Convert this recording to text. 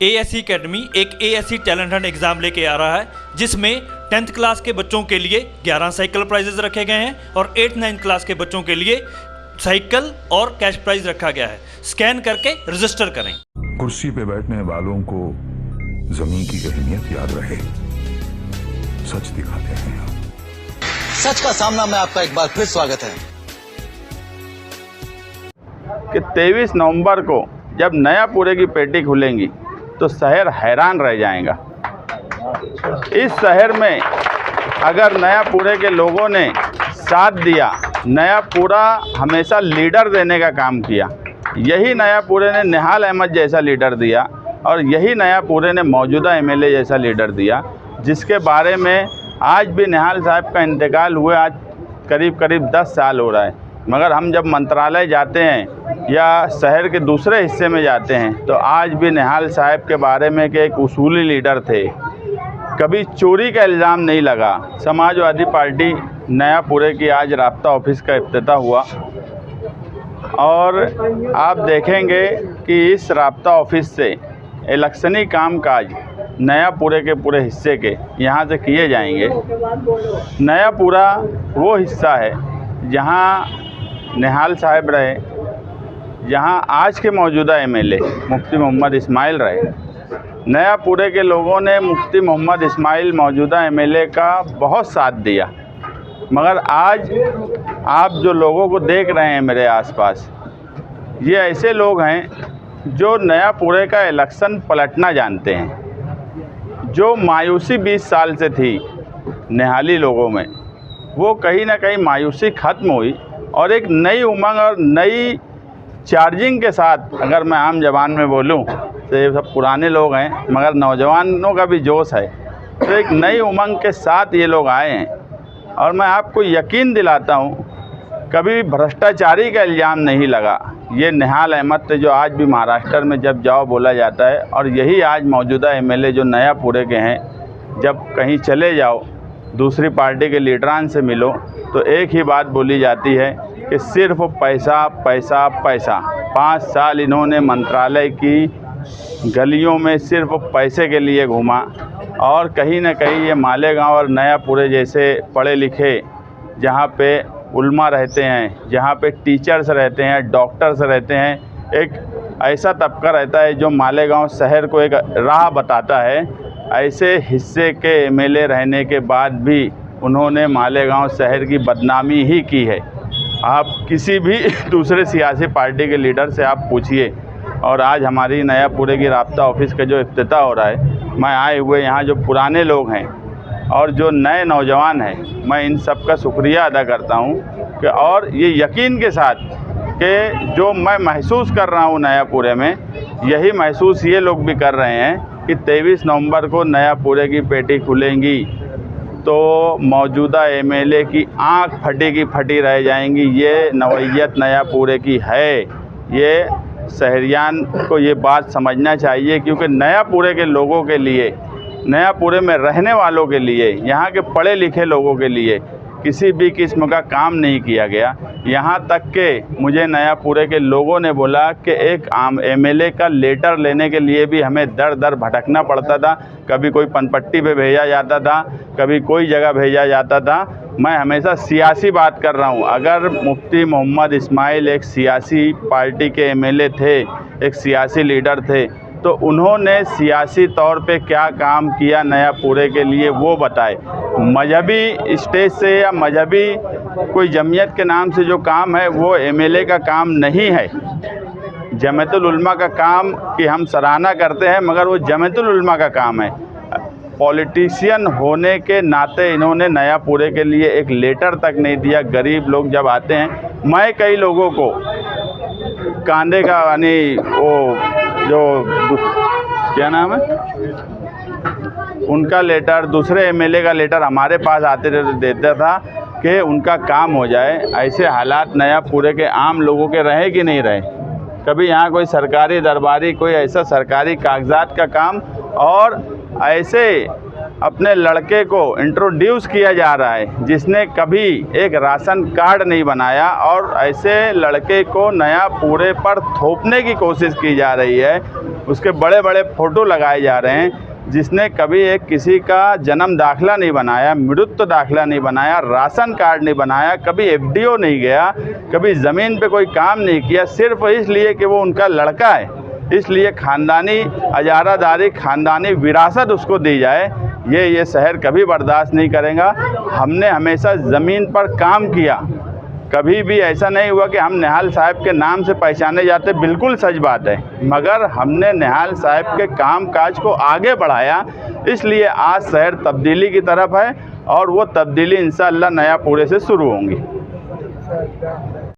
ASC academy एक ASC talent Hunt exam लेके आ रहा है, जिसमें 10th क्लास के बच्चों के लिए 11 साइकिल प्राइजेस रखे गए हैं और 8th-9th क्लास के बच्चों के लिए साइकिल और कैश प्राइज रखा गया है। स्कैन करके रजिस्टर करें। कुर्सी पे बैठने वालों को जमीन की अहमियत याद रहे, सच दिखाते हैं। सच का सामना में आपका एक बार फिर स्वागत है कि 23 नवंबर को जब नयापुरे की पेटी खुलेंगी तो शहर हैरान रह जाएगा। इस शहर में अगर नयापुरे के लोगों ने साथ दिया, नयापुरा हमेशा लीडर देने का काम किया। यही नयापुरे ने निहाल अहमद जैसा लीडर दिया और यही नयापुरे ने मौजूदा एमएलए जैसा लीडर दिया, जिसके बारे में आज भी निहाल साहब का इंतकाल हुए आज करीब 10 साल हो रहा है। मगर हम जब मंत्रालय जाते हैं या शहर के दूसरे हिस्से में जाते हैं तो आज भी निहाल साहब के बारे में कि एक उसूली लीडर थे, कभी चोरी का इल्ज़ाम नहीं लगा। समाजवादी पार्टी नयापुरे की आज राब्ता ऑफिस का इफ्तिताह हुआ और आप देखेंगे कि इस राब्ता ऑफिस से इलेक्शनी कामकाज नयापुरे के पूरे हिस्से के यहाँ से किए जाएंगे। नयापुरा वो हिस्सा है जहाँ निहाल साहब रहे, जहाँ आज के मौजूदा एमएलए मुफ्ती मोहम्मद इस्माइल रहे। नयापुरे के लोगों ने मुफ्ती मोहम्मद इस्माइल मौजूदा एमएलए का बहुत साथ दिया, मगर आज आप जो लोगों को देख रहे हैं मेरे आसपास, ये ऐसे लोग हैं जो नयापुरे का इलेक्शन पलटना जानते हैं। जो मायूसी 20 साल से थी निहाली लोगों में, वो कहीं ना कहीं मायूसी ख़त्म हुई और एक नई उमंग और नई चार्जिंग के साथ, अगर मैं आम ज़बान में बोलूं तो ये सब पुराने लोग हैं मगर नौजवानों का भी जोश है, तो एक नई उमंग के साथ ये लोग आए हैं। और मैं आपको यकीन दिलाता हूँ, कभी भ्रष्टाचारी का इल्ज़ाम नहीं लगा। ये निहाल अहमद थे जो आज भी महाराष्ट्र में जब जाओ बोला जाता है, और यही आज मौजूदा एमएलए जो नयापुरे के हैं, जब कहीं चले जाओ दूसरी पार्टी के लीडरान से मिलो तो एक ही बात बोली जाती है कि सिर्फ पैसा पैसा पैसा। 5 साल इन्होंने मंत्रालय की गलियों में सिर्फ पैसे के लिए घूमा और कहीं ना कहीं ये मालेगांव और नयापुरे जैसे पढ़े लिखे, जहाँ पे उल्मा रहते हैं, जहाँ पे टीचर्स रहते हैं, डॉक्टर्स रहते हैं, एक ऐसा तबका रहता है जो मालेगांव शहर को एक राह बताता है, ऐसे हिस्से के एमएलए रहने के बाद भी उन्होंने मालेगांव शहर की बदनामी ही की है। आप किसी भी दूसरे सियासी पार्टी के लीडर से आप पूछिए। और आज हमारी नयापुरे की राब्ता ऑफिस का जो इफ्तिताह हो रहा है, मैं आए हुए यहाँ जो पुराने लोग हैं और जो नए नौजवान हैं, मैं इन सब का शुक्रिया अदा करता हूँ कि और ये यकीन के साथ कि जो मैं महसूस कर रहा हूँ नयापुरे में, यही महसूस ये लोग भी कर रहे हैं कि 23 नवंबर को नयापुरे की पेटी खुलेंगी तो मौजूदा एमएलए की आंख फटी की फटी रह जाएंगी। ये नवैयत नयापुरे की है, ये शहरियान को ये बात समझना चाहिए, क्योंकि नयापुरे के लोगों के लिए, नयापुरे में रहने वालों के लिए, यहाँ के पढ़े लिखे लोगों के लिए किसी भी किस्म का काम नहीं किया गया। यहाँ तक कि मुझे नयापुरे के लोगों ने बोला कि एक आम एमएलए का लेटर लेने के लिए भी हमें दर भटकना पड़ता था। कभी कोई पनपट्टी पे भेजा जाता था, कभी कोई जगह भेजा जाता था। मैं हमेशा सियासी बात कर रहा हूँ। अगर मुफ्ती मोहम्मद इस्माइल एक सियासी पार्टी के एमएलए थे, एक सियासी लीडर थे, तो उन्होंने सियासी तौर पे क्या काम किया नयापुरे के लिए वो बताए। मजहबी स्टेज से या मजहबी कोई जमीयत के नाम से जो काम है वो एमएलए का काम नहीं है। जमीयतुल उलमा का काम की हम सराहना करते हैं, मगर वो जमीयतुल उलमा का काम है। पॉलिटिशियन होने के नाते इन्होंने नयापुरे के लिए एक लेटर तक नहीं दिया। गरीब लोग जब आते हैं, मैं कई लोगों को कांदे का यानी वो जो क्या नाम है उनका लेटर, दूसरे एमएलए का लेटर हमारे पास आते देता था कि उनका काम हो जाए। ऐसे हालात नयापुरे के आम लोगों के रहे कि नहीं रहे? कभी यहाँ कोई सरकारी दरबारी, कोई ऐसा सरकारी कागजात का काम, और ऐसे अपने लड़के को इंट्रोड्यूस किया जा रहा है जिसने कभी एक राशन कार्ड नहीं बनाया, और ऐसे लड़के को नयापुरे पर थोपने की कोशिश की जा रही है। उसके बड़े बड़े फ़ोटो लगाए जा रहे हैं, जिसने कभी एक किसी का जन्म दाखिला नहीं बनाया, मृत्यु दाखिला नहीं बनाया, राशन कार्ड नहीं बनाया, कभी एफडीओ नहीं गया, कभी ज़मीन पे कोई काम नहीं किया, सिर्फ इसलिए कि वो उनका लड़का है, इसलिए ख़ानदानी अजारादारी, ख़ानदानी विरासत उसको दी जाए, ये शहर कभी बर्दाश्त नहीं करेगा। हमने हमेशा ज़मीन पर काम किया, कभी भी ऐसा नहीं हुआ कि हम निहाल साहब के नाम से पहचाने जाते, बिल्कुल सच बात है, मगर हमने निहाल साहब के काम काज को आगे बढ़ाया, इसलिए आज शहर तब्दीली की तरफ है और वो तब्दीली इंशाअल्लाह नयापुरे से शुरू होंगी।